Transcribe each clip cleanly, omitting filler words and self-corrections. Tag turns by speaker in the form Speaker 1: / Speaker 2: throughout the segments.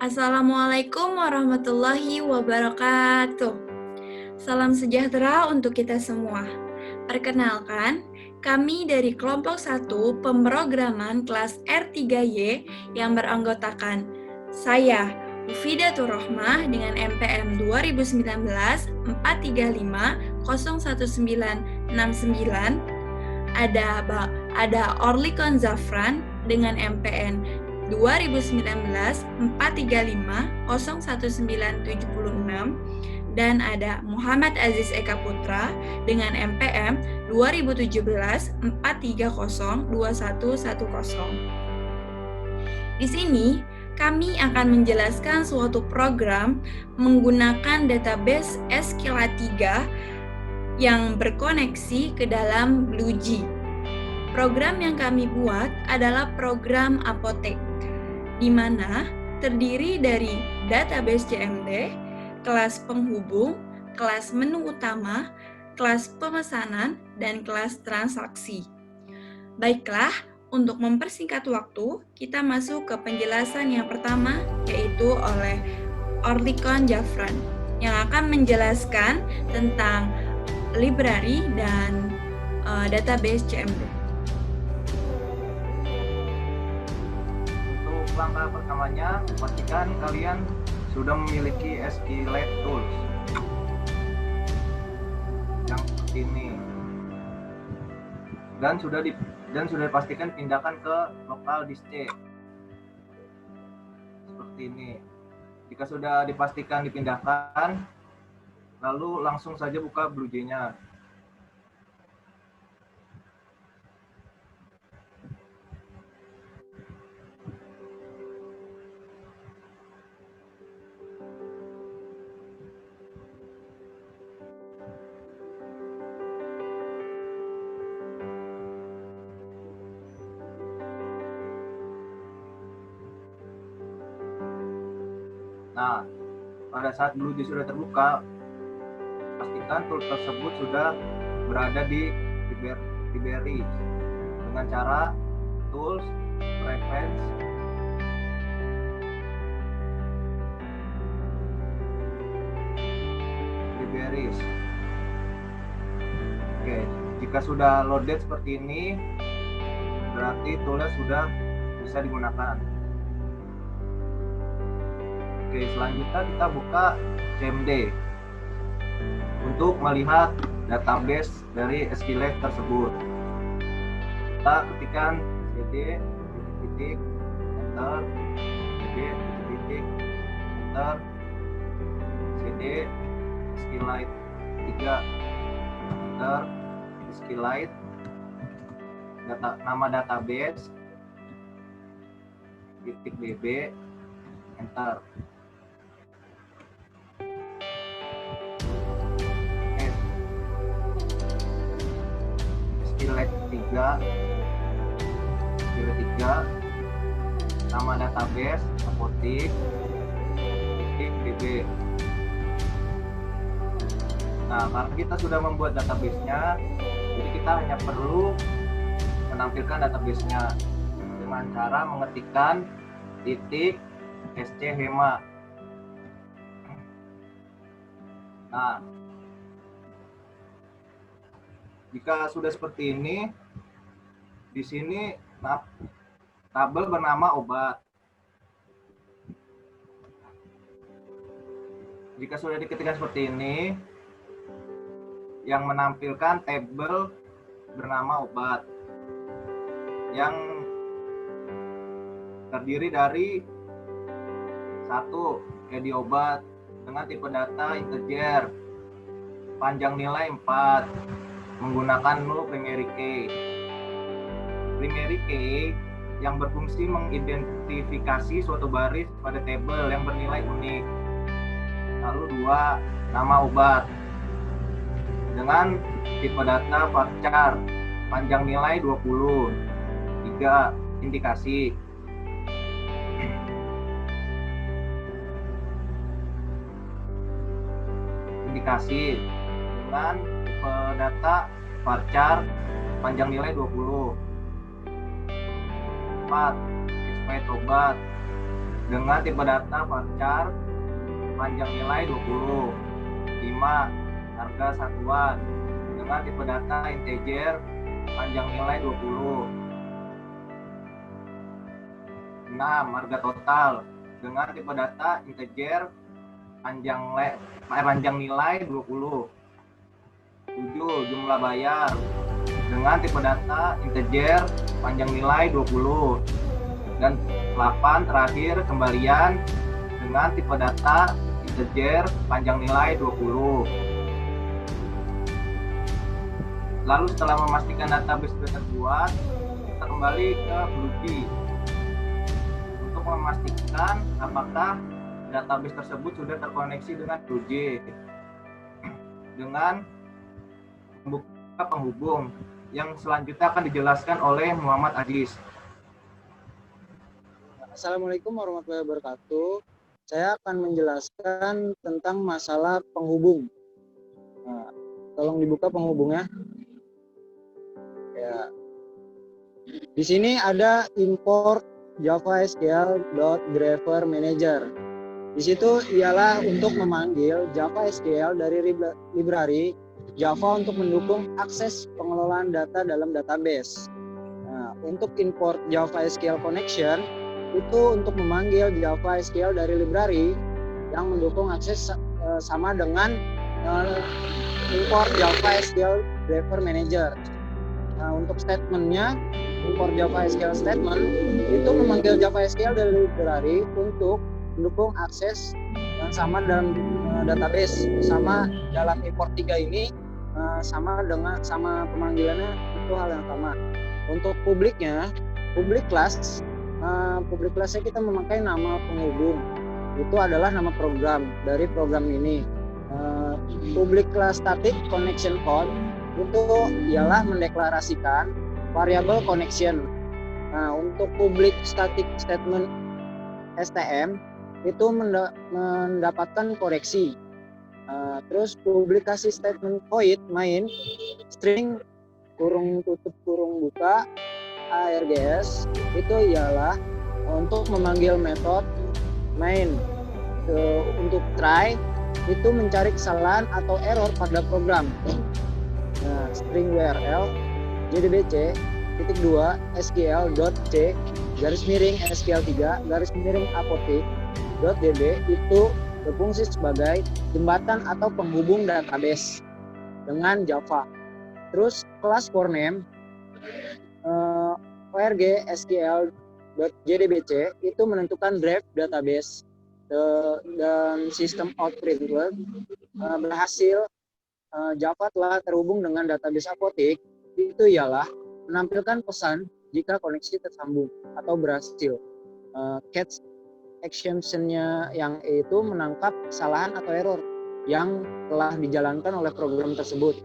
Speaker 1: Assalamualaikum warahmatullahi wabarakatuh. Salam sejahtera untuk kita semua. Perkenalkan, kami dari kelompok 1 pemrograman kelas R3Y yang beranggotakan saya, Mufidatur Rohmah dengan MPM 2019 435 01969, ada Orlikon Zafran dengan MPN 2019 435 01976, dan ada Muhammad Aziz Eka Putra dengan MPM 2017 430 2110. Di sini kami akan menjelaskan suatu program menggunakan database SQL3 yang berkoneksi ke dalam BlueG. Program yang kami buat adalah program apotek, di mana terdiri dari database CMD, kelas penghubung, kelas menu utama, kelas pemesanan, dan kelas transaksi. Baiklah, untuk mempersingkat waktu, kita masuk ke penjelasan yang pertama, yaitu oleh Orlikon Zafran, yang akan menjelaskan tentang library dan database CMD.
Speaker 2: Untuk langkah pertamanya, pastikan kalian sudah memiliki SQLite Tools yang seperti ini, dan sudah dipastikan pindahkan ke local disk C seperti ini. Jika sudah dipastikan dipindahkan, lalu langsung saja buka BlueG-nya. Nah, pada saat BlueG sudah terbuka, pastikan tool tersebut sudah berada di library dengan cara tools, preference, libraries. Oke, jika sudah loaded seperti ini, berarti toolnya sudah bisa digunakan. Oke, selanjutnya kita buka CMD untuk melihat database dari SQLite tersebut. Kita ketikkan cd titik enter, cd titik enter, cd SQLite 3 enter, SQLite nama database titik bb enter. SQLite 3 nama database apotik titik bb. Nah, karena kita sudah membuat database-nya, jadi kita hanya perlu menampilkan database-nya dengan cara mengetikkan titik schema. Nah, jika sudah seperti ini, di sini tabel bernama obat. Jika sudah diketikkan seperti ini, yang menampilkan tabel bernama obat yang terdiri dari 1. ID obat dengan tipe data integer, panjang nilai 4, menggunakan null primary key. Primary key yang berfungsi mengidentifikasi suatu baris pada tabel yang bernilai unik. Lalu 2. Nama obat dengan tipe data varchar, panjang nilai 20. 3. Indikasi. Dengan tipe data varchar, panjang nilai 20. 4. Expired obat dengan tipe data varchar, panjang nilai 20. 5. Harga satuan dengan tipe data integer, panjang nilai 20. 6. Harga total dengan tipe data integer, panjang nilai 20. 7. Jumlah bayar dengan tipe data integer, panjang nilai 20. Dan 8. Terakhir, kembalian dengan tipe data integer, panjang nilai 20. Lalu setelah memastikan database sudah terbuat, kita kembali ke BlueJ untuk memastikan apakah database tersebut sudah terkoneksi dengan BlueJ dengan membuka penghubung yang selanjutnya akan dijelaskan oleh Muhammad Aziz.
Speaker 3: Assalamualaikum warahmatullahi wabarakatuh. Saya akan menjelaskan tentang masalah penghubung. Nah, tolong dibuka penghubungnya. Ya. Di sini ada import Java SQL.driver manager. Di situ ialah untuk memanggil Java SQL dari library Java untuk mendukung akses pengelolaan data dalam database. Nah, untuk import Java SQL connection itu untuk memanggil Java SQL dari library yang mendukung akses sama dengan import Java SQL driver manager. Nah, untuk statementnya, import Java SQL statement itu memanggil Java SQL dari library untuk mendukung akses yang sama dalam database. Sama dalam import 3 ini sama pemanggilannya itu hal yang sama. Untuk publiknya, public classnya kita memakai nama penghubung. Itu adalah nama program dari program ini. Public class static connection code itu ialah mendeklarasikan variabel connection. Nah, untuk public static statement STM itu mendapatkan koreksi. Terus publikasi statement void main string kurung tutup kurung buka ARGS itu ialah untuk memanggil metode main. Untuk try itu mencari kesalahan atau error pada program. Nah, string URL jdbc _2 sql.c _sql3 _apotheke.db itu berfungsi sebagai jembatan atau penghubung database dengan Java. Terus kelas core name org sql.jdbc itu menentukan drive database dan sistem output berhasil Java telah terhubung dengan database apotek itu ialah menampilkan pesan jika koneksi tersambung atau berhasil. Catch exception-nya yang itu menangkap kesalahan atau error yang telah dijalankan oleh program tersebut.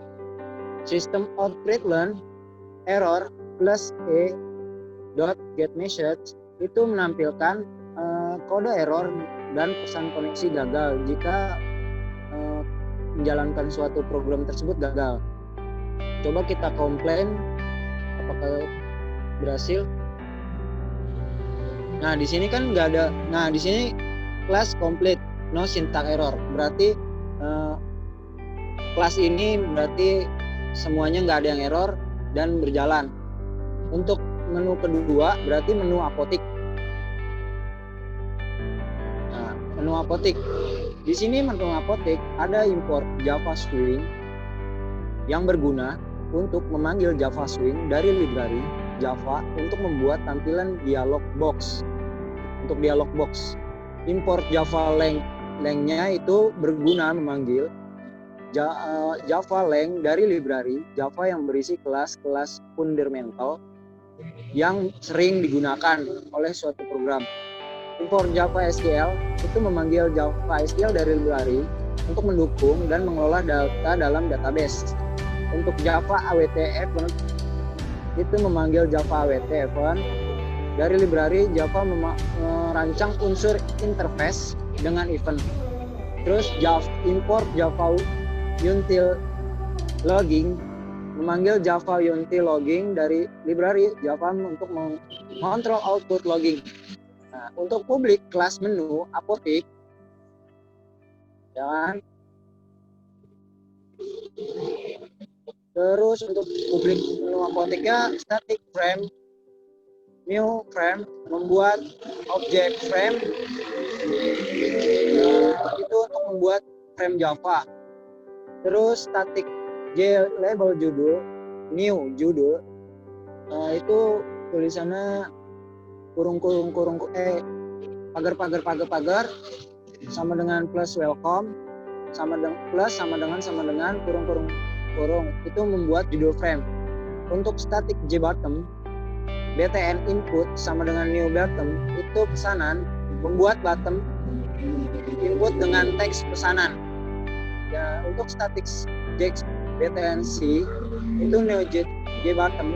Speaker 3: System output learn error plus .get message itu menampilkan kode error dan pesan koneksi gagal jika menjalankan suatu program tersebut gagal. Coba kita komplain apakah berhasil. Nah, di sini kan nggak ada. Nah, di sini class complete, no syntax error. Berarti kelas ini berarti semuanya nggak ada yang error dan berjalan. Untuk menu kedua berarti menu apotek. Nah, menu apotek. Di sini menu apotek ada import Java Swing yang berguna untuk memanggil Java Swing dari library Java untuk membuat tampilan dialog box. Untuk dialog box, import Java lang-nya itu berguna memanggil Java lang dari library Java yang berisi kelas-kelas fundamental yang sering digunakan oleh suatu program. Import Java SQL itu memanggil Java SQL dari library untuk mendukung dan mengelola data dalam database. Untuk Java AWT event itu memanggil Java AWT event dari library Java merancang unsur interface dengan event. Terus import Java util logging memanggil Java util logging dari library Java untuk mengontrol output logging. Nah, untuk publik kelas menu apotik, ya kan? Terus untuk publik menu apoteknya static frame, new frame, membuat objek frame itu untuk membuat frame Java. Terus static J label judul, new judul, itu tulisannya pagar sama dengan plus welcome, sama dengan kurung itu membuat judul frame. Untuk static J bottom, BTN input sama dengan new bottom itu pesanan, membuat bottom input dengan teks pesanan. Ya, untuk static J BTN C itu new J bottom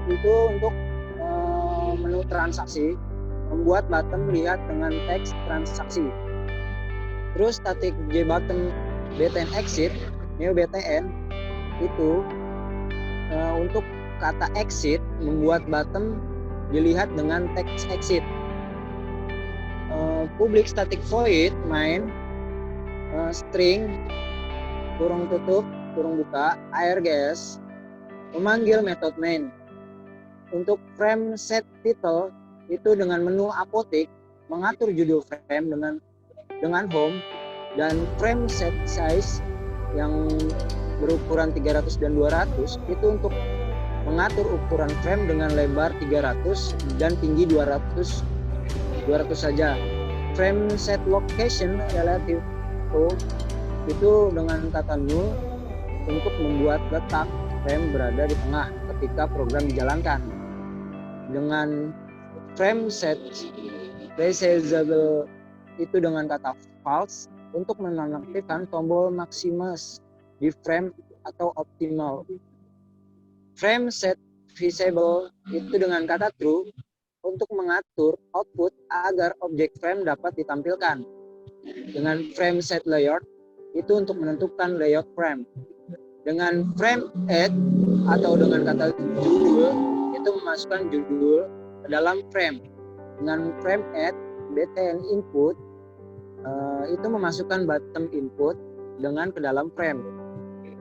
Speaker 3: itu untuk menu transaksi, membuat bottom lihat dengan teks transaksi. Terus static J bottom BTN exit, new BTN itu untuk kata exit, membuat bottom dilihat dengan teks exit. Public static void main string kurung tutup kurung buka args memanggil metode main. Untuk frame set title itu dengan menu apotik mengatur judul frame dengan home, dan frame set size yang berukuran 300 dan 200 itu untuk mengatur ukuran frame dengan lebar 300 dan tinggi 200 saja. Frame set location relative to itu dengan kata null untuk membuat letak frame berada di tengah ketika program dijalankan. Dengan frame set resizable itu dengan kata false untuk menonaktifkan tombol maximus di frame atau optimal. Frame set visible itu dengan kata true untuk mengatur output agar objek frame dapat ditampilkan. Dengan frame set layout itu untuk menentukan layout frame. Dengan frame add atau dengan kata judul itu memasukkan judul ke dalam frame. Dengan frame add BTN input itu memasukkan bottom input dengan ke dalam frame.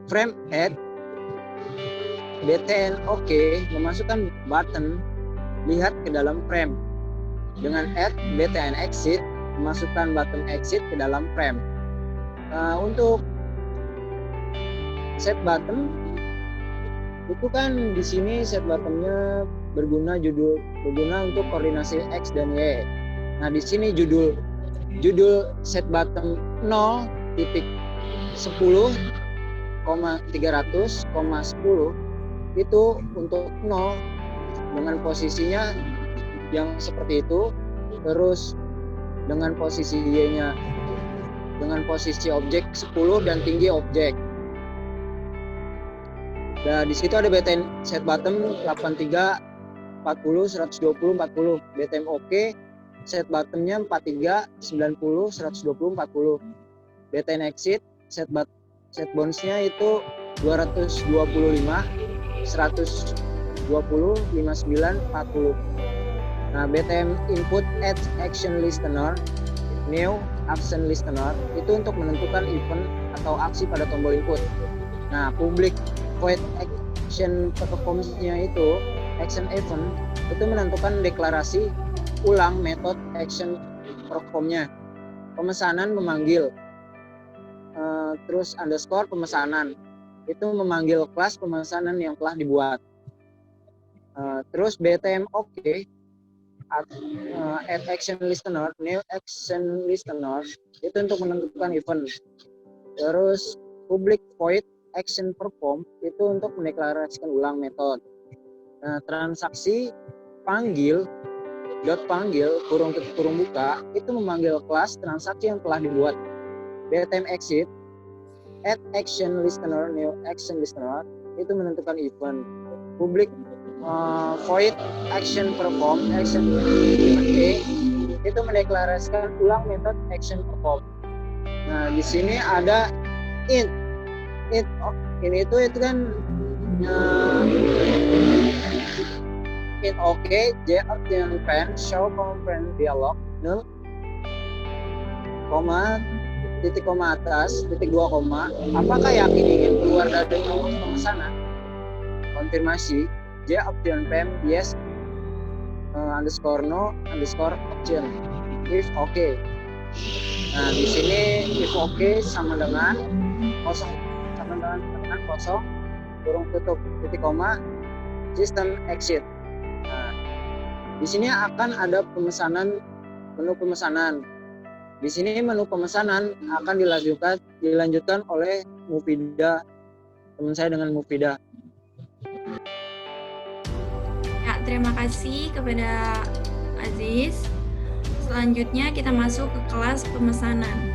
Speaker 3: Frame add BTN OK memasukkan button lihat ke dalam frame. Dengan add BTN exit memasukkan button exit ke dalam frame. Untuk set button itu kan di sini set buttonnya berguna untuk koordinasi X dan Y. Nah di sini judul set button 0.10,300,10 itu untuk 0 dengan posisinya yang seperti itu, terus dengan posisi Y-nya dengan posisi objek 10 dan tinggi objek. Nah, di situ ada BTN set bottom 83 40 120 40. BTN OK set bottomnya 43 90 120 40. BTN exit set bounce-nya itu 225 120 59 40. Nah, BTM input add action listener, new action listener itu untuk menentukan event atau aksi pada tombol input. Nah, public void action performance-nya itu action event itu menentukan deklarasi ulang metode action perform-nya. Pemesanan memanggil terus underscore pemesanan itu memanggil kelas pemesanan yang telah dibuat. Terus BTM OK add action listener, new action listener itu untuk menentukan event. Terus public void action perform itu untuk mendeklarasikan ulang metode. Nah, transaksi panggil kurung tutup kurung buka itu memanggil kelas transaksi yang telah dibuat. BTM exit add action listener, new action listener itu menentukan event. Public void action perform action itu mendeklarasikan ulang metode action perform. Nah, di sini ada int ini itu kan in OK, J option pen show conference dialog nul, titik koma atas, titik 2 koma. Apakah yakin ingin keluar dari pemesanan? Konfirmasi J option pen yes underscore no underscore option if OK. Nah di sini if OK sama dengan kosong kurung tutup titik koma system exit. Nah, di sini akan ada menu pemesanan. Di sini menu pemesanan akan dilanjutkan oleh Mufida, teman saya dengan Mufida.
Speaker 1: Ya, terima kasih kepada Aziz. Selanjutnya kita masuk ke kelas pemesanan.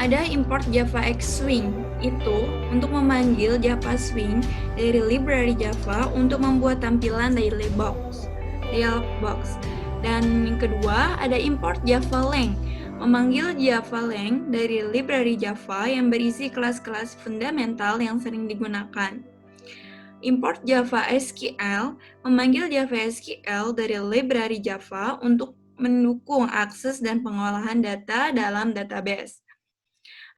Speaker 1: Ada import JavaX Swing, itu untuk memanggil Java Swing dari library Java untuk membuat tampilan dialog box. Dan yang kedua, ada import JavaLang, memanggil JavaLang dari library Java yang berisi kelas-kelas fundamental yang sering digunakan. Import JavaSQL, memanggil JavaSQL dari library Java untuk mendukung akses dan pengolahan data dalam database.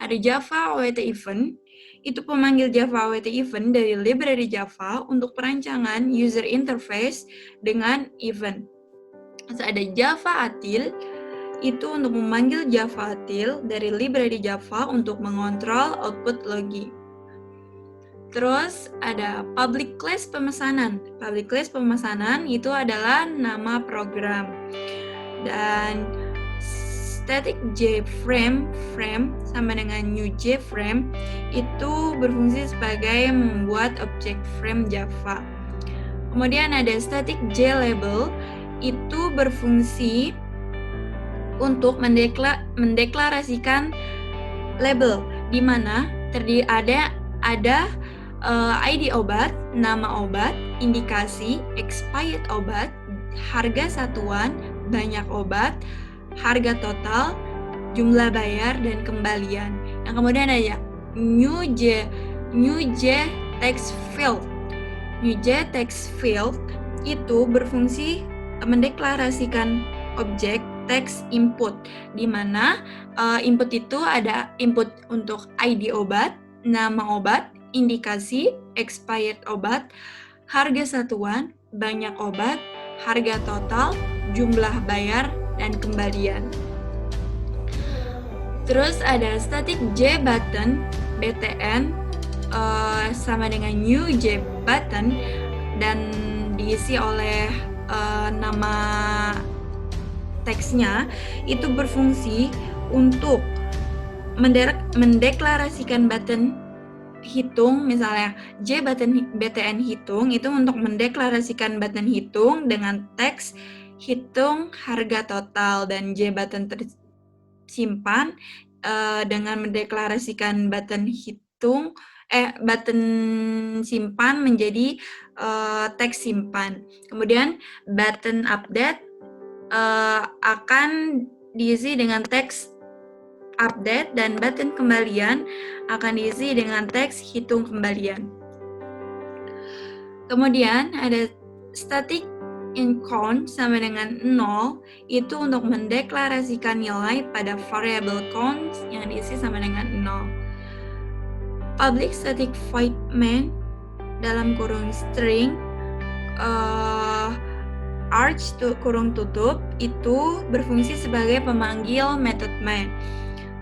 Speaker 1: Ada Java Await Event, itu pemanggil Java Await Event dari library Java untuk perancangan user interface dengan event. Terus ada Java Util, itu untuk memanggil Java Util dari library Java untuk mengontrol output logi. Terus ada public class pemesanan. Public class pemesanan itu adalah nama program. Dan static JFrame sama dengan new JFrame itu berfungsi sebagai membuat objek frame Java. Kemudian ada static JLabel, itu berfungsi untuk mendeklarasikan label, di mana terdiri ada ID obat, nama obat, indikasi, expired obat, harga satuan, banyak obat, harga total, jumlah bayar, dan kembalian. Yang kemudian ada new J text field. New J text field itu berfungsi mendeklarasikan objek text input, di mana input itu ada input untuk ID obat, nama obat, indikasi, expired obat, harga satuan, banyak obat, harga total, jumlah bayar, dan kembalian. Terus ada static J button, BTN sama dengan new J button, dan diisi oleh nama teksnya, itu berfungsi untuk mendeklarasikan button hitung, misalnya J button BTN hitung, itu untuk mendeklarasikan button hitung dengan teks hitung harga total, dan J button tersimpan dengan mendeklarasikan button button simpan menjadi teks simpan. Kemudian button update akan diisi dengan teks update, dan button kembalian akan diisi dengan teks hitung kembalian. Kemudian ada static incount sama dengan 0, itu untuk mendeklarasikan nilai pada variable count yang diisi sama dengan 0. Public static void main dalam kurung string arch kurung tutup itu berfungsi sebagai pemanggil method main.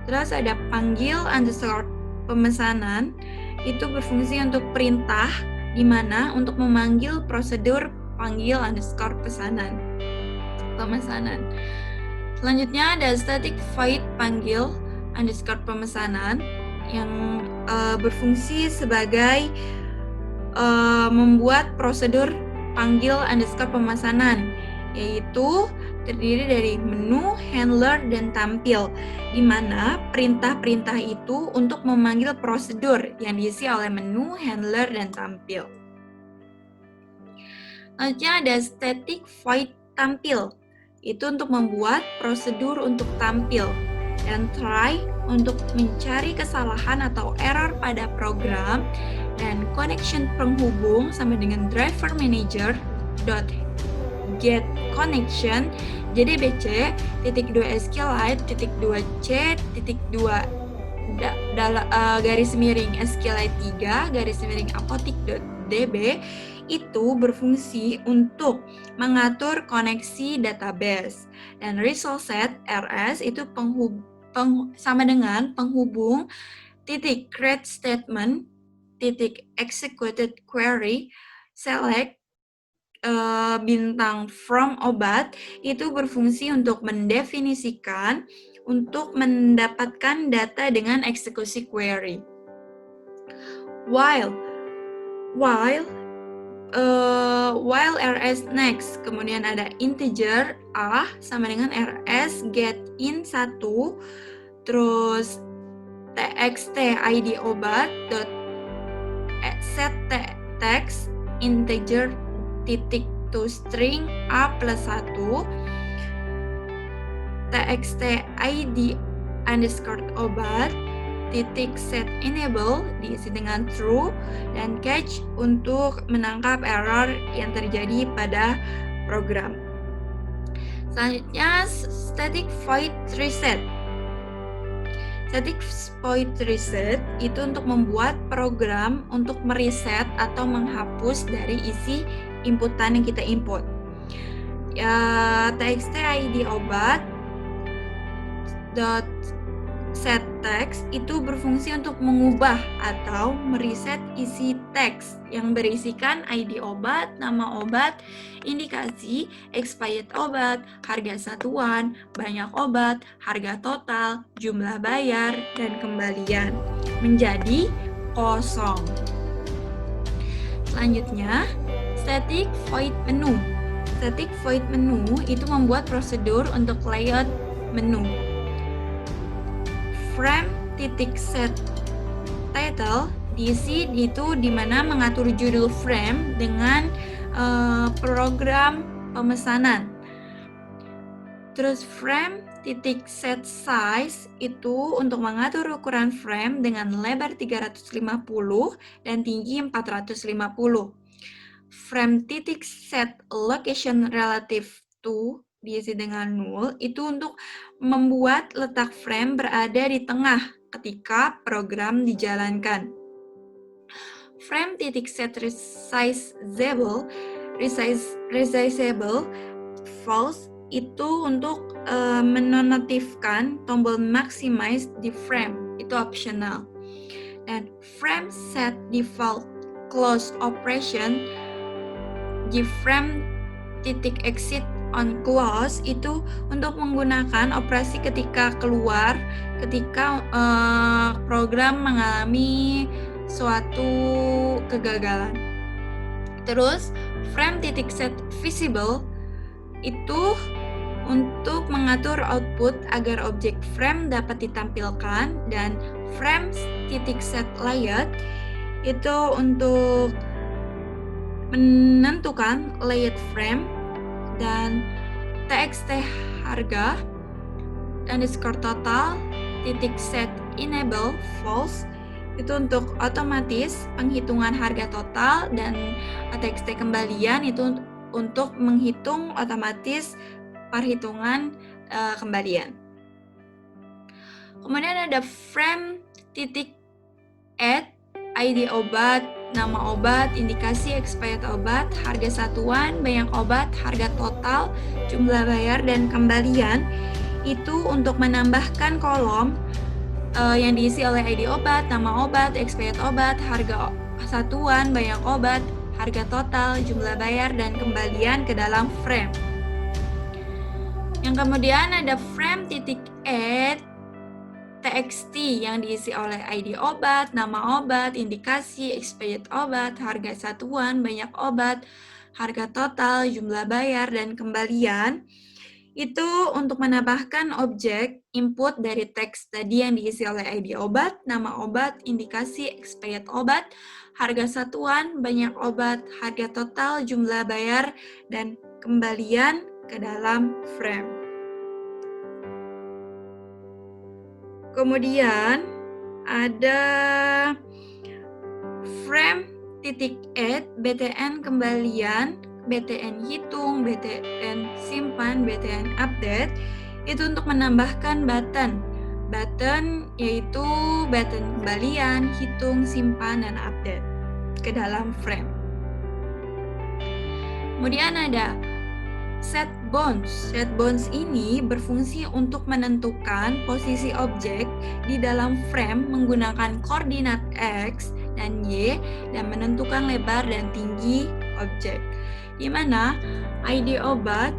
Speaker 1: Terus ada panggil underscore pemesanan, itu berfungsi untuk perintah, di mana untuk memanggil prosedur panggil underscore pemesanan. Selanjutnya ada static void panggil underscore pemesanan yang berfungsi sebagai membuat prosedur panggil underscore pemesanan, yaitu terdiri dari menu, handler, dan tampil, di mana perintah-perintah itu untuk memanggil prosedur yang diisi oleh menu, handler, dan tampil. Selanjutnya ada static void tampil, itu untuk membuat prosedur untuk tampil, dan try untuk mencari kesalahan atau error pada program Dan connection penghubung sama dengan driver manager dot get connection JDBC titik 2 SQLite titik 2 C titik 2 garis miring SQLite 3 garis miring apotik.db itu berfungsi untuk mengatur koneksi database, dan result set RS itu sama dengan penghubung titik create statement titik executed query select bintang from obat itu berfungsi untuk mendefinisikan untuk mendapatkan data dengan eksekusi query. While rs next, kemudian ada integer a sama dengan rs get in 1, terus txt id obat dot set text integer titik to string a plus 1 txt id underscore obat titik set enable diisi dengan true dan catch untuk menangkap error yang terjadi pada program. Selanjutnya static void reset. Static void reset itu untuk membuat program untuk mereset atau menghapus dari isi inputan yang kita input. Txt id obat dot set text itu berfungsi untuk mengubah atau mereset isi teks yang berisikan ID obat, nama obat, indikasi, expired obat, harga satuan, banyak obat, harga total, jumlah bayar, dan kembalian menjadi kosong. Selanjutnya, static void menu. Static void menu itu membuat prosedur untuk layout menu. Frame titik set title diisi itu dimana mengatur judul frame dengan program pemesanan. Terus frame titik set size itu untuk mengatur ukuran frame dengan lebar 350 dan tinggi 450. Frame titik set location relative to diisi dengan null itu untuk membuat letak frame berada di tengah ketika program dijalankan. Frame titik set resizable false itu untuk menonaktifkan tombol maximize di frame, itu optional. Dan frame set default close operation di frame titik exit on close itu untuk menggunakan operasi ketika keluar ketika program mengalami suatu kegagalan. Terus frame titik set visible itu untuk mengatur output agar objek frame dapat ditampilkan, dan frame titik set layout itu untuk menentukan layout frame, dan txt harga underscore total titik set enable false itu untuk otomatis penghitungan harga total, dan txt kembalian itu untuk menghitung otomatis perhitungan kembalian. Kemudian ada frame titik add ID obat, nama obat, indikasi expired obat, harga satuan, banyak obat, harga total, jumlah bayar, dan kembalian itu untuk menambahkan kolom yang diisi oleh ID obat, nama obat, expired obat, harga satuan, banyak obat, harga total, jumlah bayar, dan kembalian ke dalam frame. Yang kemudian ada frame titik add txt yang diisi oleh ID obat, nama obat, indikasi, expired obat, harga satuan, banyak obat, harga total, jumlah bayar, dan kembalian. Itu untuk menambahkan objek input dari teks tadi yang diisi oleh ID obat, nama obat, indikasi, expired obat, harga satuan, banyak obat, harga total, jumlah bayar, dan kembalian ke dalam frame. Kemudian ada frame.add, BTN kembalian, BTN hitung, BTN simpan, BTN update, itu untuk menambahkan button. Button yaitu button kembalian, hitung, simpan, dan update ke dalam frame. Kemudian ada set bounds. Set bounds ini berfungsi untuk menentukan posisi objek di dalam frame menggunakan koordinat X dan Y dan menentukan lebar dan tinggi objek. Di mana ID obat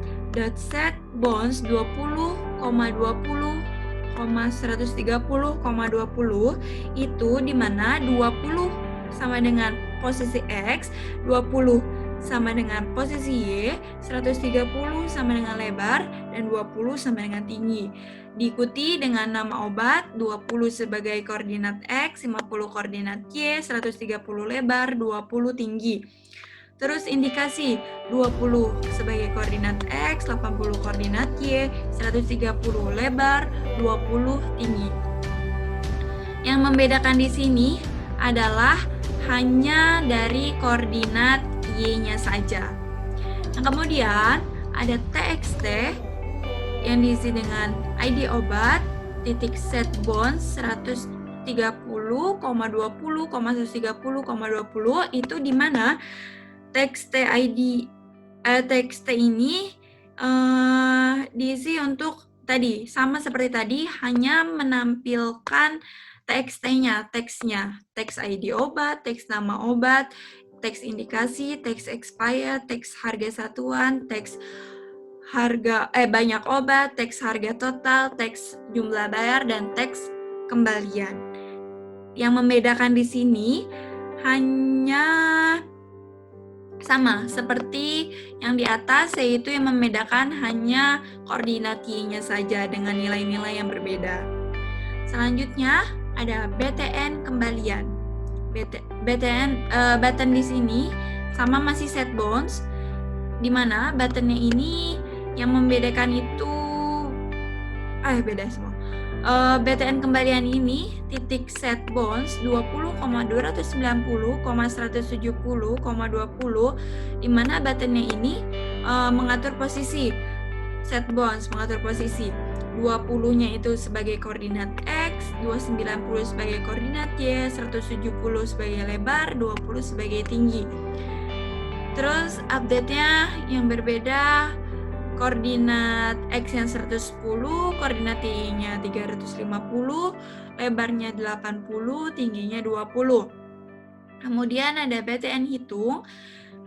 Speaker 1: .set bounds 20,20,130,20 itu di mana 20 sama dengan posisi X, 20 sama dengan posisi Y, 130 sama dengan lebar, dan 20 sama dengan tinggi. Diikuti dengan nama obat, 20 sebagai koordinat X, 50 koordinat Y, 130 lebar, 20 tinggi. Terus indikasi, 20 sebagai koordinat X, 80 koordinat Y, 130 lebar, 20 tinggi. Yang membedakan di sini adalah hanya dari koordinat Y-nya saja. Nah, kemudian ada TXT yang diisi dengan ID obat, titik set bounds 130,20,130,20 itu di mana TXT ini diisi untuk tadi sama seperti tadi, hanya menampilkan TXT-nya, teksnya, teks ID obat, teks nama obat, teks indikasi, teks expired, teks harga satuan, teks harga banyak obat, teks harga total, teks jumlah bayar, dan teks kembalian. Yang membedakan di sini hanya sama seperti yang di atas, yaitu yang membedakan hanya koordinat Y-nya saja dengan nilai-nilai yang berbeda. Selanjutnya ada BTN kembalian. Button di sini sama masih set bounds, di mana buttonnya ini yang membedakan itu beda semua. BTN kembalian ini titik set bounds 20,290,170,20, di mana buttonnya ini mengatur posisi set bounds, mengatur posisi 20-nya itu sebagai koordinat X, 290 sebagai koordinat Y, 170 sebagai lebar, 20 sebagai tinggi. Terus update-nya yang berbeda, koordinat X yang 110, koordinat Y-nya 350, lebarnya 80, tingginya 20. Kemudian ada BTN hitung,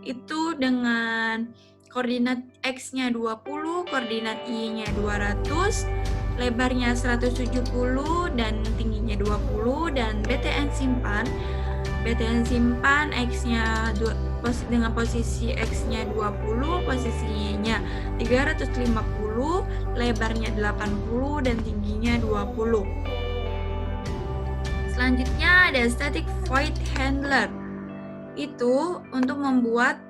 Speaker 1: itu dengan koordinat X-nya 20, koordinat Y-nya 200, lebarnya 170 dan tingginya 20, dan BTN simpan X-nya dengan posisi X-nya 20, posisi Y-nya 350, lebarnya 80 dan tingginya 20. Selanjutnya ada static void handler. Itu untuk membuat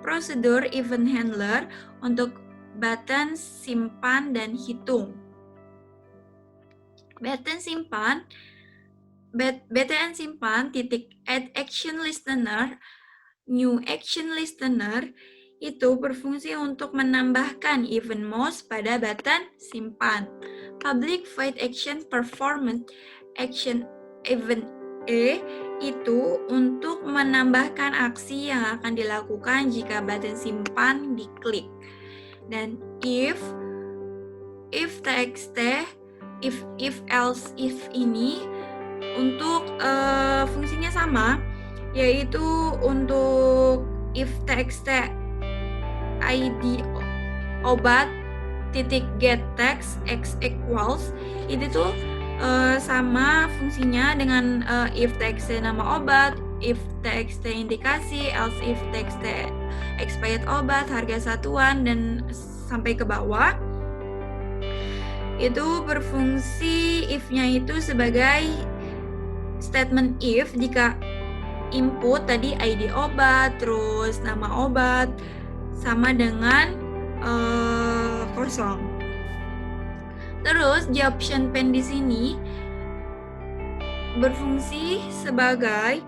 Speaker 1: prosedur event handler untuk button simpan dan hitung. BTN simpan titik add action listener, new action listener itu berfungsi untuk menambahkan event mouse pada button simpan. Public void action performance action event itu untuk menambahkan aksi yang akan dilakukan jika button simpan diklik. Dan if else if ini untuk fungsinya sama, yaitu untuk if txt ID obat titik get text x equals, itu tuh sama fungsinya dengan if txt nama obat, if txt indikasi, else if txt expired obat, harga satuan, dan sampai ke bawah. Itu berfungsi if-nya itu sebagai statement if jika input tadi ID obat, terus nama obat sama dengan kosong. Terus di option pen di sini berfungsi sebagai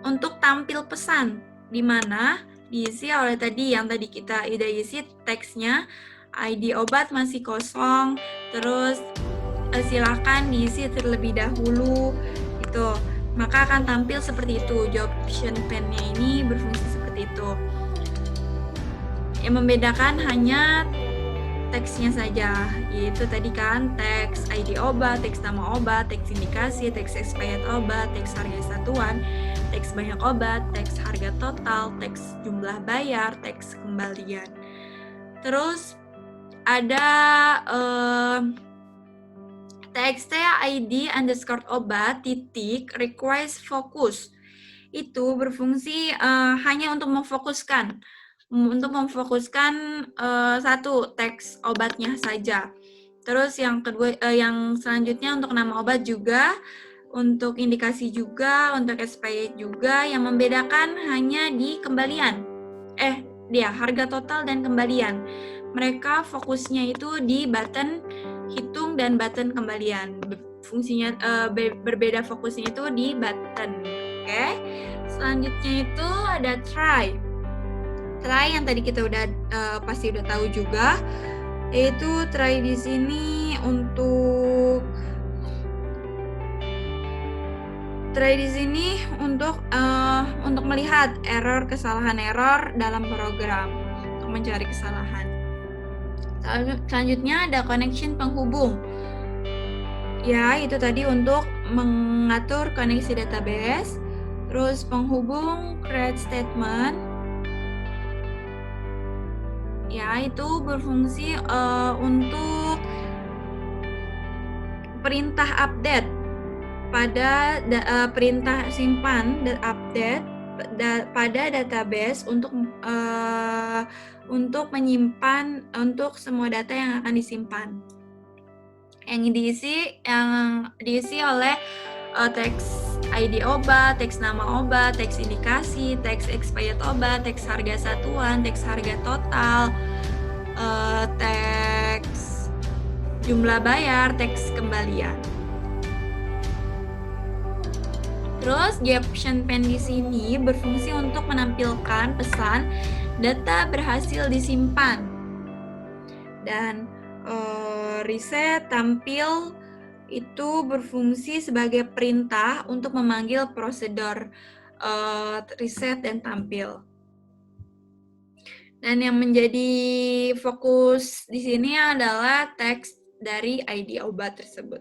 Speaker 1: untuk tampil pesan, di mana diisi oleh yang tadi kita udah isi teksnya, ID obat masih kosong, terus silakan diisi terlebih dahulu, gitu. Maka akan tampil seperti itu. Job option pen-nya ini berfungsi seperti itu. Yang membedakan hanya teksnya saja, yaitu tadi kan teks ID obat, teks nama obat, teks indikasi, teks expired obat, teks harga satuan, teks banyak obat, teks harga total, teks jumlah bayar, teks kembalian. Terus ada txt ID underscore obat titik requires focus. Itu berfungsi hanya untuk memfokuskan satu teks obatnya saja. Terus yang kedua, yang selanjutnya untuk nama obat juga, untuk indikasi juga, untuk expired juga. Yang membedakan hanya di kembalian. Harga total dan kembalian. Mereka fokusnya itu di button hitung dan button kembalian. Fungsinya berbeda, fokusnya itu di button. Oke. Selanjutnya itu ada try. Try yang tadi kita udah pasti udah tahu juga, yaitu try di sini untuk untuk melihat kesalahan error dalam program, untuk mencari kesalahan. Selanjutnya ada connection penghubung. Ya, itu tadi untuk mengatur koneksi database. Terus penghubung create statement. Ya, itu berfungsi untuk perintah update pada perintah simpan dan update pada database untuk menyimpan untuk semua data yang akan disimpan. Yang diisi oleh teks ID obat, teks nama obat, teks indikasi, teks expired obat, teks harga satuan, teks harga total, teks jumlah bayar, teks kembalian. Terus option pen di sini berfungsi untuk menampilkan pesan data berhasil disimpan. Dan reset tampil itu berfungsi sebagai perintah untuk memanggil prosedur reset dan tampil. Dan yang menjadi fokus di sini adalah teks dari ID obat tersebut.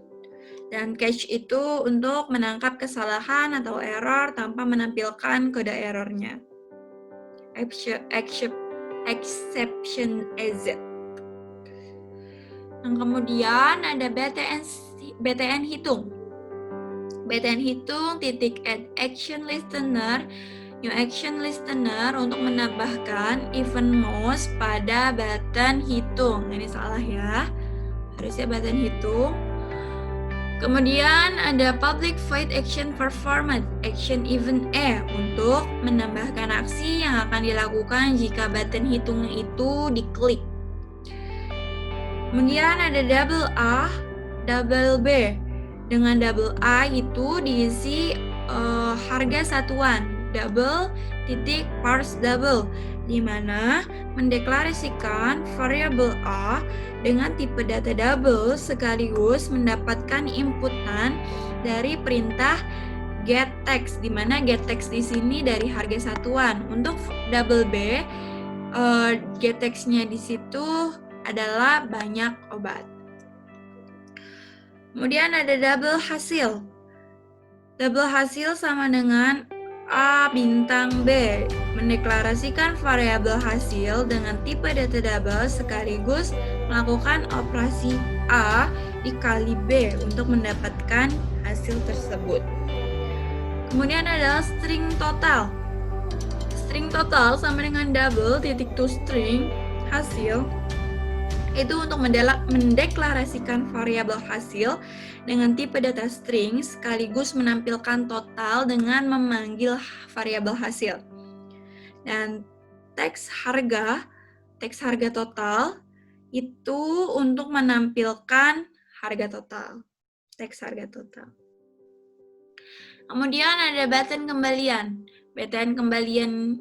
Speaker 1: Dan cache itu untuk menangkap kesalahan atau error tanpa menampilkan kode errornya. Exception exit. Yang kemudian ada BTN hitung. BTN hitung titik add action listener, new action listener untuk menambahkan event mouse pada button hitung. Ini salah ya, harusnya button hitung. Kemudian ada public void action performance action event untuk menambahkan aksi yang akan dilakukan jika button hitung itu diklik. Kemudian ada double A, double B. Dengan double A itu diisi harga satuan, double titik parse double, di mana mendeklarasikan variabel A dengan tipe data double sekaligus mendapatkan inputan dari perintah get text, di mana get text di sini dari harga satuan. Untuk double B, get text-nya di situ adalah banyak obat. Kemudian ada double hasil. Double hasil sama dengan A bintang B, mendeklarasikan variabel hasil dengan tipe data double sekaligus melakukan operasi A dikali B untuk mendapatkan hasil tersebut. Kemudian ada string total. String total sama dengan double titik toString hasil. Itu untuk mendeklarasikan variabel hasil dengan tipe data string sekaligus menampilkan total dengan memanggil variabel hasil. Dan teks harga total itu untuk menampilkan harga total, teks harga total. Kemudian ada button kembalian. BTN kembalian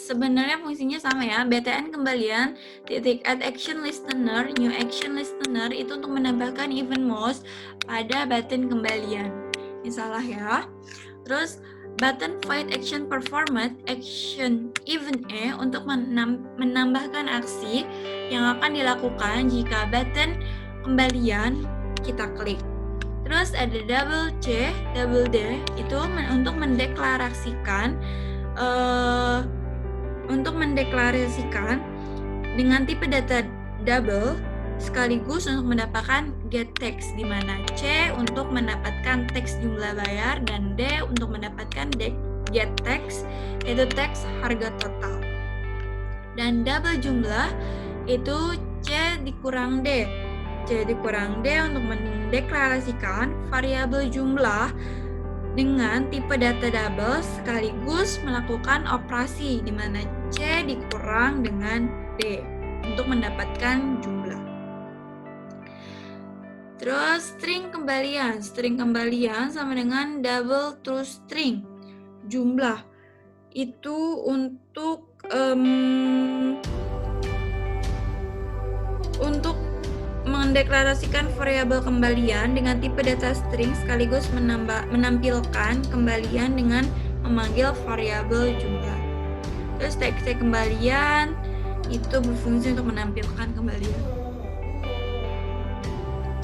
Speaker 1: sebenarnya fungsinya sama ya. BTN kembalian titik add action listener, new action listener itu untuk menambahkan event mouse pada button kembalian. Ini salah ya. Terus button find action performed action event untuk menambahkan aksi yang akan dilakukan jika button kembalian kita klik. Terus ada double C, double D itu untuk mendeklarasikan dengan tipe data double sekaligus untuk mendapatkan get text, di mana C untuk mendapatkan teks jumlah bayar dan D untuk mendapatkan get text yaitu teks harga total. Dan double jumlah itu C dikurang D. C dikurang D untuk mendeklarasikan variabel jumlah dengan tipe data double sekaligus melakukan operasi di mana C dikurang dengan D untuk mendapatkan jumlah. Terus string kembalian sama dengan double true string. Jumlah itu untuk mendeklarasikan variabel kembalian dengan tipe data string sekaligus menampilkan kembalian dengan memanggil variabel jumlah. Terus teks kembalian itu berfungsi untuk menampilkan kembalian.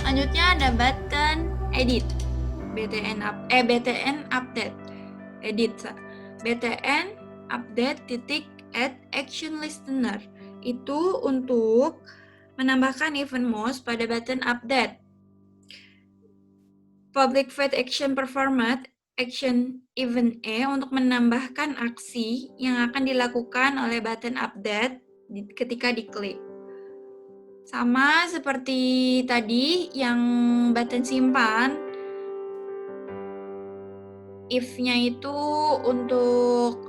Speaker 1: Selanjutnya ada button edit. BTN update. BTN update titik add action listener itu untuk menambahkan event mouse pada button update. Public void action performed action event untuk menambahkan aksi yang akan dilakukan oleh button update ketika diklik. Sama seperti tadi yang button simpan, if-nya itu untuk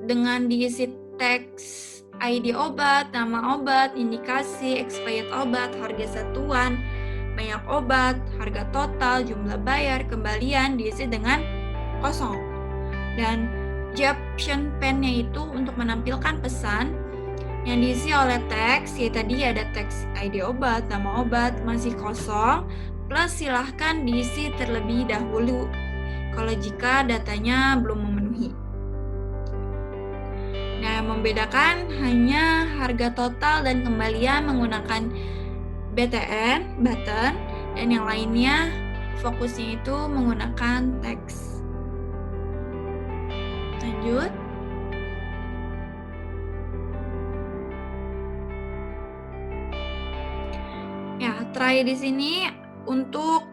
Speaker 1: dengan diisi teks ID obat, nama obat, indikasi, expired obat, harga satuan, banyak obat, harga total, jumlah bayar, kembalian diisi dengan kosong. Dan Jaption pen-nya itu untuk menampilkan pesan yang diisi oleh teks, ya tadi ada teks ID obat, nama obat, masih kosong, plus silahkan diisi terlebih dahulu kalau jika datanya belum memenuhi. Nah, membedakan hanya harga total dan kembalian menggunakan BTN, button, dan yang lainnya fokusnya itu menggunakan teks. Lanjut. Ya, try di sini untuk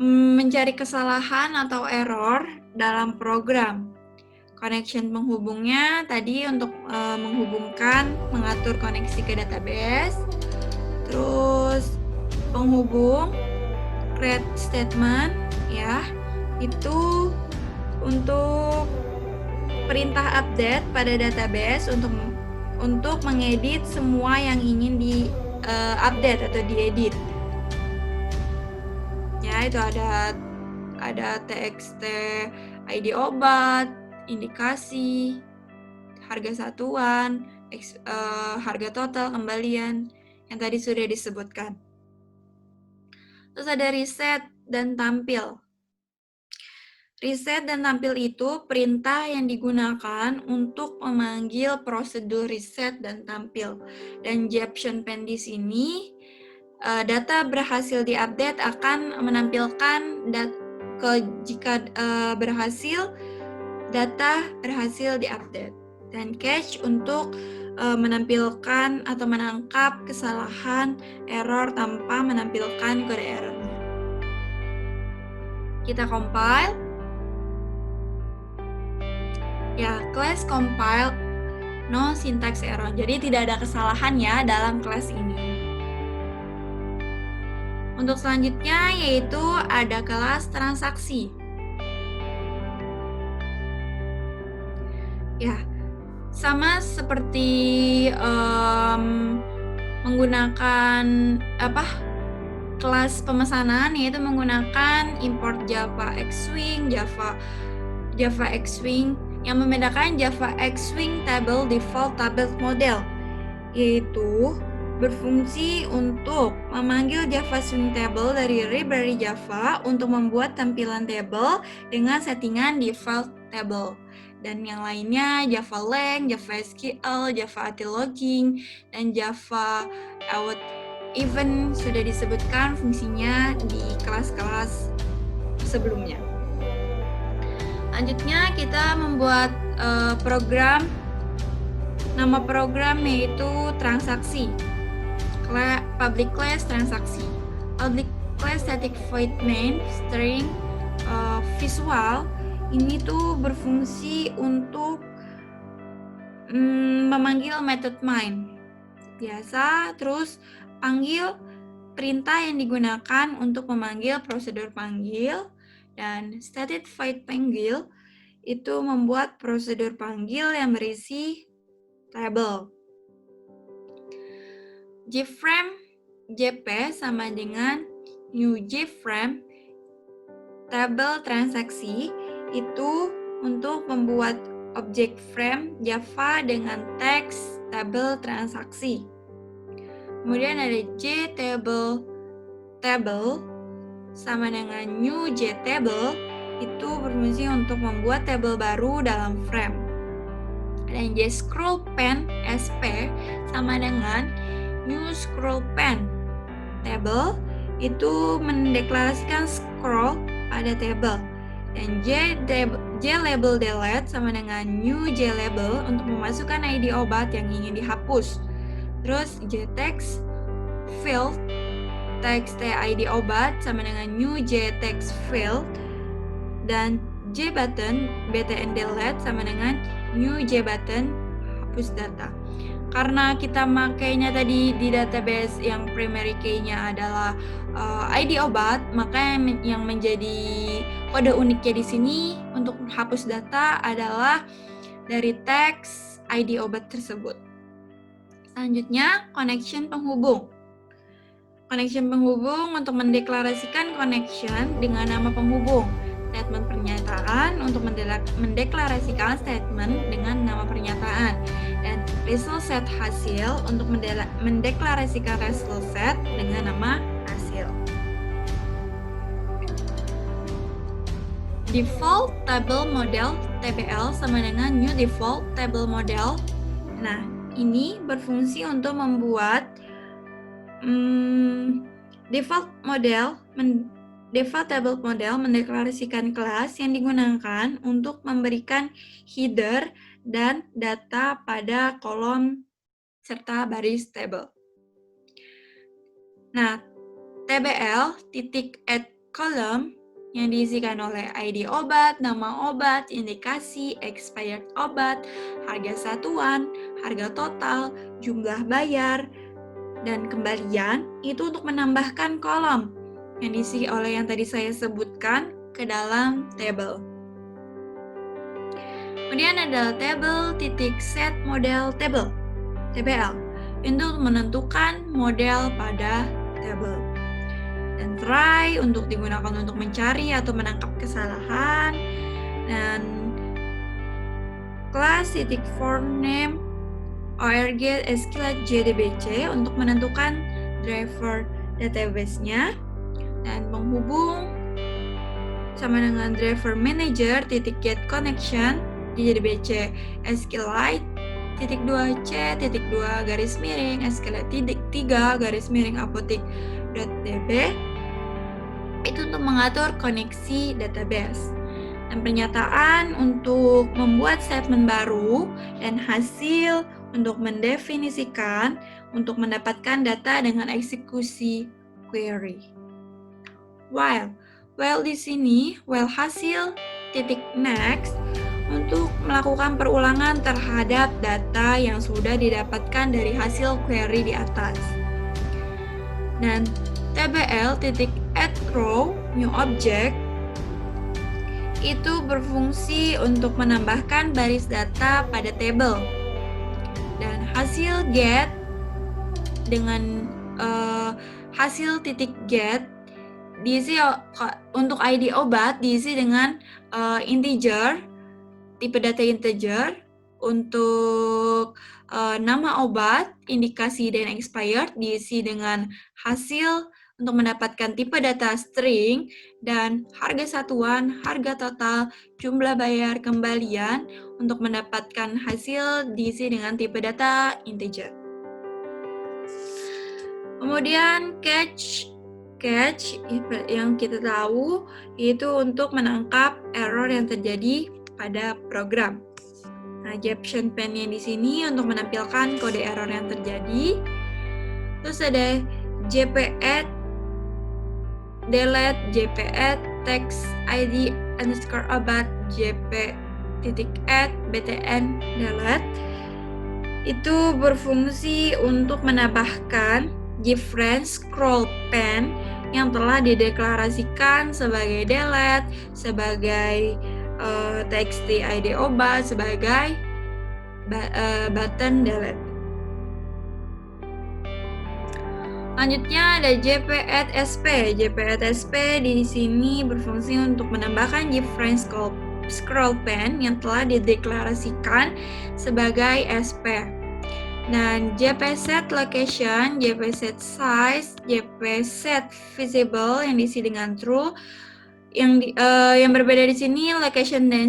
Speaker 1: mencari kesalahan atau error dalam program. Connection penghubungnya tadi untuk mengatur koneksi ke database. Terus penghubung create statement ya, itu untuk perintah update pada database untuk mengedit semua yang ingin di update atau diedit. Ya, itu ada txt ID obat, indikasi, harga satuan, harga total, kembalian yang tadi sudah disebutkan. Terus ada reset dan tampil. Reset dan tampil itu perintah yang digunakan untuk memanggil prosedur reset dan tampil. Dan Jaption pen di sini data berhasil diupdate akan menampilkan jika berhasil data berhasil diupdate, dan cache untuk menampilkan atau menangkap kesalahan error tanpa menampilkan kode errornya. Kita compile. Ya, class compile no syntax error. Jadi tidak ada kesalahan ya dalam kelas ini. Untuk selanjutnya yaitu ada kelas transaksi. Ya, sama seperti menggunakan kelas pemesanan, yaitu menggunakan import Java Xswing, Java Xswing. Yang membedakan Java Xswing Table Default Table Model, yaitu berfungsi untuk memanggil Java Swing Table dari library Java untuk membuat tampilan table dengan settingan default table. Dan yang lainnya Java Lang, Java SQL, Java Logging, dan Java Out Event sudah disebutkan fungsinya di kelas-kelas sebelumnya. Selanjutnya kita membuat program. Nama program yaitu transaksi. Public class transaksi. Public class static void main string visual ini tuh berfungsi untuk memanggil method main biasa, terus panggil perintah yang digunakan untuk memanggil prosedur panggil, dan static void panggil itu membuat prosedur panggil yang berisi table. JFrame JP sama dengan new JFrame table transaksi itu untuk membuat objek frame Java dengan teks table transaksi. Kemudian ada JTable table sama dengan new JTable itu berfungsi untuk membuat table baru dalam frame. Dan JScrollPen SP sama dengan new scrollPen table itu mendeklarasikan scroll pada table. Dan JLabel delete sama dengan new JLabel untuk memasukkan ID obat yang ingin dihapus. Terus JText field text ID obat sama dengan new JText field, dan JButton btn delete sama dengan new JButton hapus data. Karena kita makainya tadi di database yang primary key-nya adalah ID obat, maka yang menjadi kode uniknya di sini untuk hapus data adalah dari teks ID obat tersebut. Selanjutnya, connection penghubung. Connection penghubung untuk mendeklarasikan connection dengan nama penghubung. Statement pernyataan untuk mendeklarasikan statement dengan nama pernyataan. Dan result set hasil untuk mendeklarasikan result set dengan nama hasil. Default Table Model TBL sama dengan New Default Table Model. Nah, ini berfungsi untuk membuat Default Table Model mendeklarasikan kelas yang digunakan untuk memberikan header dan data pada kolom serta baris table. Nah, TBL .add column yang diisikan oleh ID obat, nama obat, indikasi, expired obat, harga satuan, harga total, jumlah bayar, dan kembalian itu untuk menambahkan kolom yang diisi oleh yang tadi saya sebutkan ke dalam table. Kemudian ada table.set model table (TBL) untuk menentukan model pada table. Dan try untuk digunakan untuk mencari atau menangkap kesalahan. Dan class.forName org SQL.jdbc untuk menentukan driver database-nya. Dan penghubung sama dengan driver manager .get connection di JDBC SQLite .2c.2 garis miring SQLite 3 garis miring apotik.db itu untuk mengatur koneksi database. Dan pernyataan untuk membuat statement baru, dan hasil untuk mendefinisikan untuk mendapatkan data dengan eksekusi query. While di sini, while hasil .next untuk melakukan perulangan terhadap data yang sudah didapatkan dari hasil query di atas. Dan tbl.addRow new object itu berfungsi untuk menambahkan baris data pada table. Dan hasil get dengan hasil titik get diisi untuk ID obat diisi dengan integer, tipe data integer. Untuk nama obat, indikasi dan expired diisi dengan hasil untuk mendapatkan tipe data string, dan harga satuan, harga total, jumlah bayar, kembalian untuk mendapatkan hasil diisi dengan tipe data integer. Kemudian catch yang kita tahu itu untuk menangkap error yang terjadi pada program. Nah, Jaption pen-nya di sini untuk menampilkan kode error yang terjadi. Terus ada jp-add delete, jp-add text id underscore obat, jp.add btn delete. Itu berfungsi untuk menambahkan difference scroll pen yang telah dideklarasikan sebagai delete, sebagai txt id obat, sebagai button delete. Selanjutnya ada jp-add sp. Jp-add sp di sini berfungsi untuk menambahkan difference scroll pen yang telah dideklarasikan sebagai sp. Dan jp-set location, jp-set size, jp-set visible yang diisi dengan true. Yang berbeda di sini location dan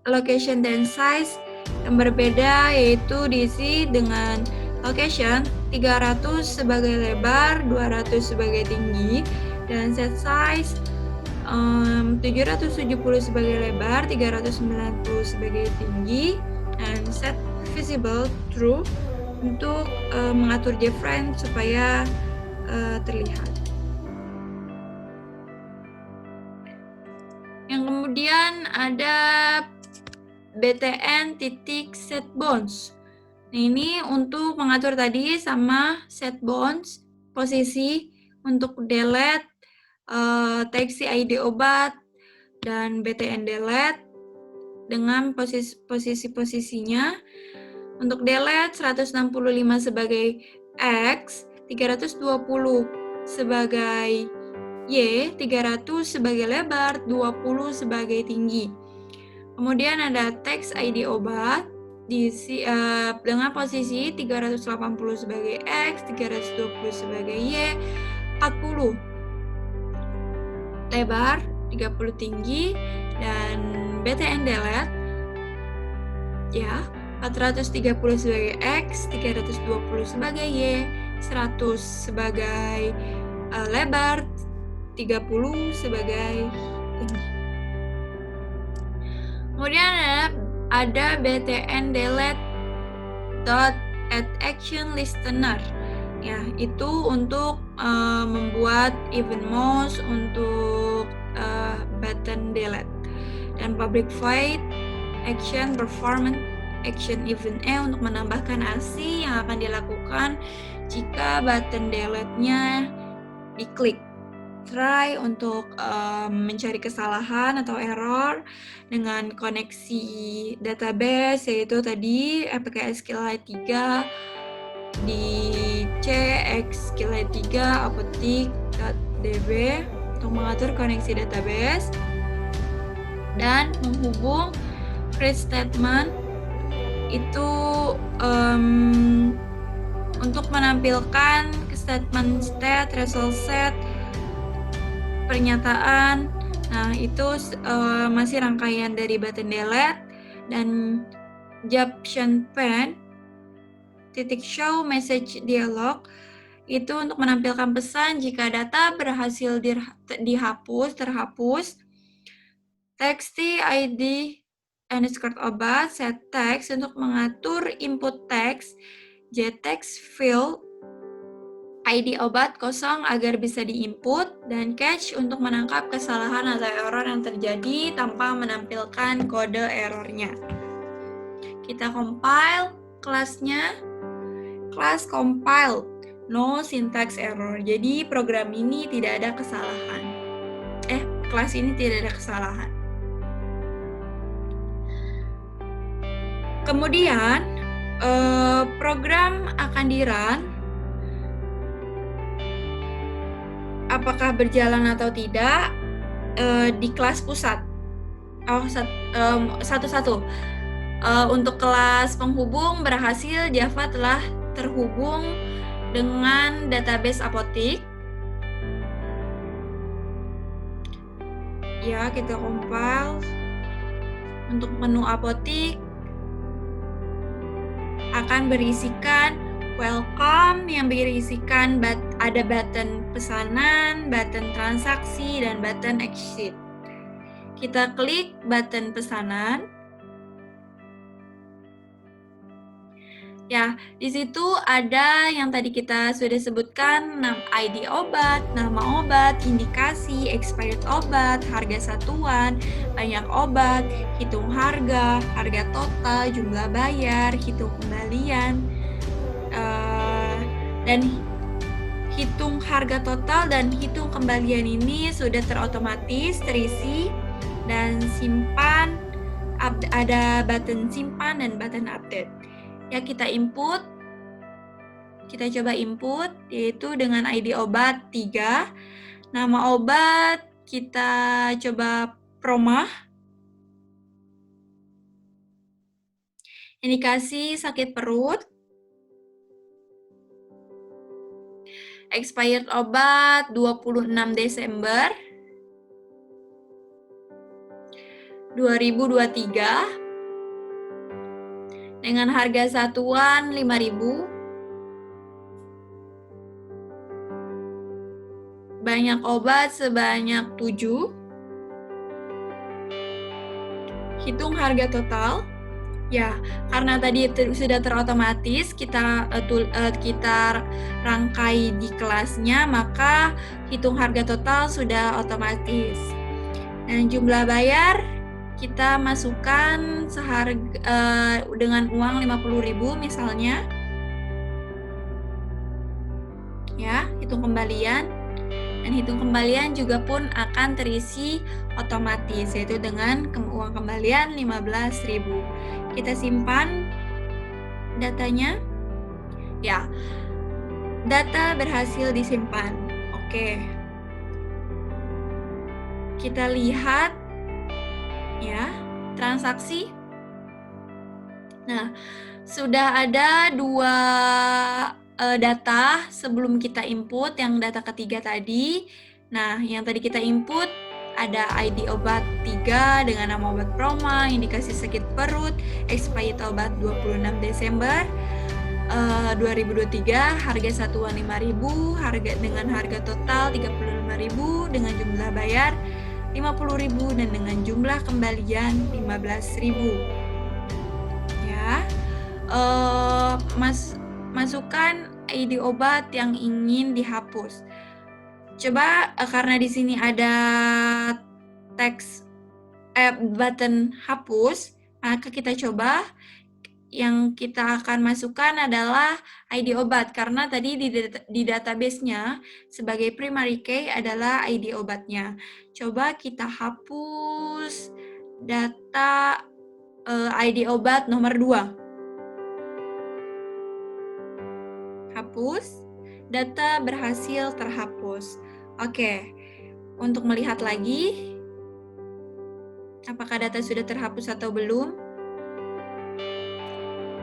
Speaker 1: location dan size yang berbeda, yaitu diisi dengan location 300 sebagai lebar, 200 sebagai tinggi, dan set size 770 sebagai lebar, 390 sebagai tinggi, dan set visible true untuk mengatur difference supaya terlihat. Yang kemudian ada btn.setBounds. Nah, ini untuk mengatur tadi sama setBounds, posisi untuk delete, txt id obat, dan btn delete dengan posisi-posisinya. Untuk delete 165 sebagai X, 320 sebagai Y, 300 sebagai lebar, 20 sebagai tinggi. Kemudian ada text ID obat diisi dengan posisi 380 sebagai X, 320 sebagai Y, 40 lebar, 30 tinggi, dan btn delete ya 430 sebagai X, 320 sebagai Y, 100 sebagai lebar, 30 sebagai tinggi. Kemudian ada btn delete add action listener. Ya, itu untuk membuat event mouse untuk button delete. Dan public void action performance action event untuk menambahkan aksi yang akan dilakukan jika button delete-nya diklik. Try untuk mencari kesalahan atau error dengan koneksi database, yaitu tadi APK SQLite 3 di cxqlite 3 apotik.db untuk mengatur koneksi database dan menghubung create statement itu untuk menampilkan statement state, result set, pernyataan. Nah, itu masih rangkaian dari button delete. Dan Jaption pen .show message dialog itu untuk menampilkan pesan jika data berhasil terhapus. Txt id underscore obat set text untuk mengatur input text, jtext field ID obat kosong agar bisa diinput, dan catch untuk menangkap kesalahan atau error yang terjadi tanpa menampilkan kode errornya. Kita compile kelasnya, class compile, no syntax error. Jadi program ini tidak ada kesalahan. Kelas ini tidak ada kesalahan. Kemudian program akan di-run apakah berjalan atau tidak di kelas pusat. Satu-satu. Untuk kelas penghubung berhasil, Java telah terhubung dengan database apotik. Ya, kita compile. Untuk menu apotik akan berisikan welcome yang berisikan ada button pesanan, button transaksi, dan button exit. Kita klik button pesanan. Ya, di situ ada yang tadi kita sudah sebutkan, ID obat, nama obat, indikasi, expired obat, harga satuan, banyak obat, hitung harga, harga total, jumlah bayar, hitung kembalian, dan hitung harga total dan hitung kembalian ini sudah terotomatis terisi dan simpan, ada button simpan dan button update. Ya, kita input, kita coba input, yaitu dengan ID obat 3, nama obat kita coba Promah, indikasi sakit perut, expired obat 26 Desember 2023, dengan harga satuan 5.000, banyak obat sebanyak 7, hitung harga total. Ya, karena tadi sudah terotomatis, kita rangkai di kelasnya, maka hitung harga total sudah otomatis. Dan jumlah bayar kita masukkan dengan uang 50.000 misalnya. Ya, hitung kembalian. Dan hitung kembalian juga pun akan terisi otomatis, yaitu dengan uang kembalian 15.000. Kita simpan datanya. Ya, data berhasil disimpan. Oke. Kita lihat ya, transaksi. Nah, sudah ada 2 data sebelum kita input, yang data ketiga tadi. Nah, yang tadi kita input ada ID obat 3 dengan nama obat Proma, indikasi sakit perut, expired obat 26 Desember 2023, harga satuan 5.000, dengan harga total 35.000, dengan jumlah bayar 50.000 dan dengan jumlah kembalian 15.000. Ya, masukkan ID obat yang ingin dihapus. Coba karena di sini ada teks button hapus, maka kita coba yang kita akan masukkan adalah ID obat, karena tadi di database-nya sebagai primary key adalah ID obatnya. Coba kita hapus data ID obat nomor 2. Hapus, data berhasil terhapus. Oke, untuk melihat lagi apakah data sudah terhapus atau belum.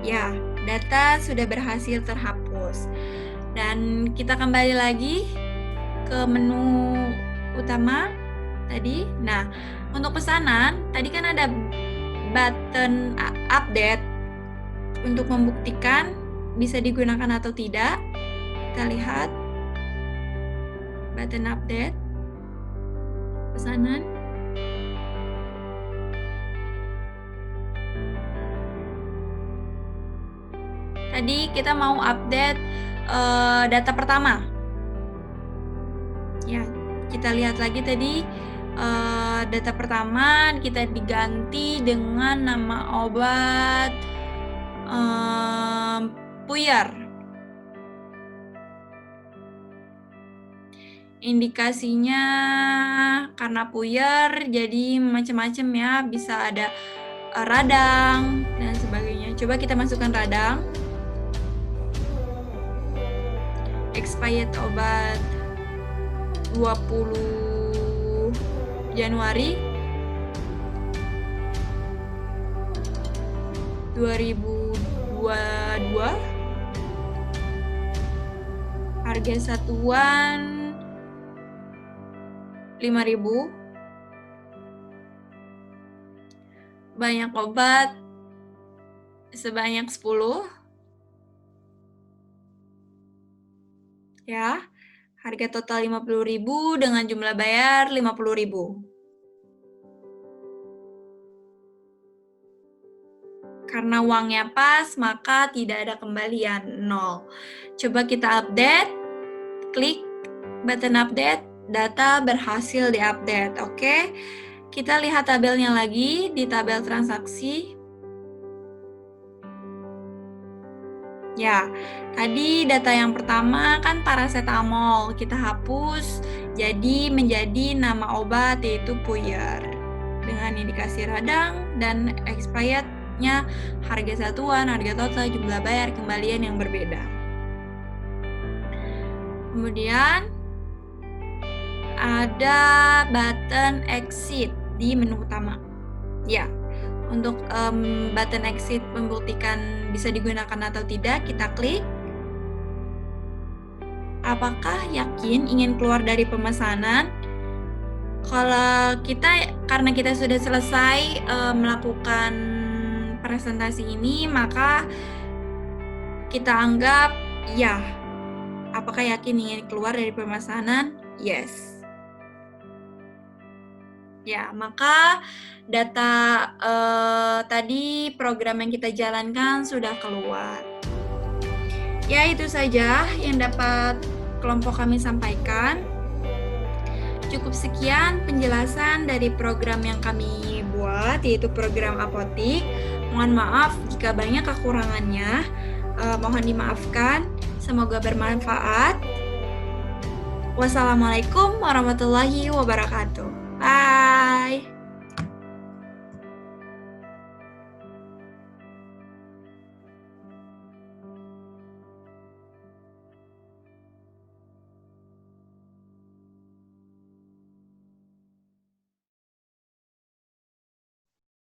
Speaker 1: Ya, data sudah berhasil terhapus. Dan kita kembali lagi ke menu utama tadi. Nah, untuk pesanan, tadi kan ada button update untuk membuktikan bisa digunakan atau tidak. Kita lihat button update pesanan. Tadi kita mau update data pertama. Ya, kita lihat lagi tadi data pertama kita diganti dengan nama obat Puyer. Indikasinya karena Puyer jadi macam-macam ya, bisa ada radang dan sebagainya. Coba kita masukkan radang. Expired obat 20 Januari 2022. Harga satuan 5.000. Banyak obat sebanyak 10. Ya. Harga total 50.000 dengan jumlah bayar 50.000. Karena uangnya pas, maka tidak ada kembalian, 0. Coba kita update, klik button update, data berhasil diupdate, oke? Kita lihat tabelnya lagi di tabel transaksi. Ya, tadi data yang pertama kan paracetamol, kita hapus, jadi menjadi nama obat yaitu puyer. Dengan indikasi radang dan expirednya harga satuan, harga total, jumlah bayar, kembalian yang berbeda. Kemudian ada button exit di menu utama. Ya, untuk button exit membuktikan bisa digunakan atau tidak, kita klik. Apakah yakin ingin keluar dari pemesanan? Kalau karena kita sudah selesai melakukan presentasi ini, maka kita anggap ya. Apakah yakin ingin keluar dari pemesanan? Yes. Ya, maka data tadi program yang kita jalankan sudah keluar. Ya, itu saja yang dapat kelompok kami sampaikan. Cukup sekian penjelasan dari program yang kami buat, yaitu program apotik. Mohon maaf jika banyak kekurangannya, mohon dimaafkan. Semoga bermanfaat. Wassalamualaikum warahmatullahi wabarakatuh. Bye.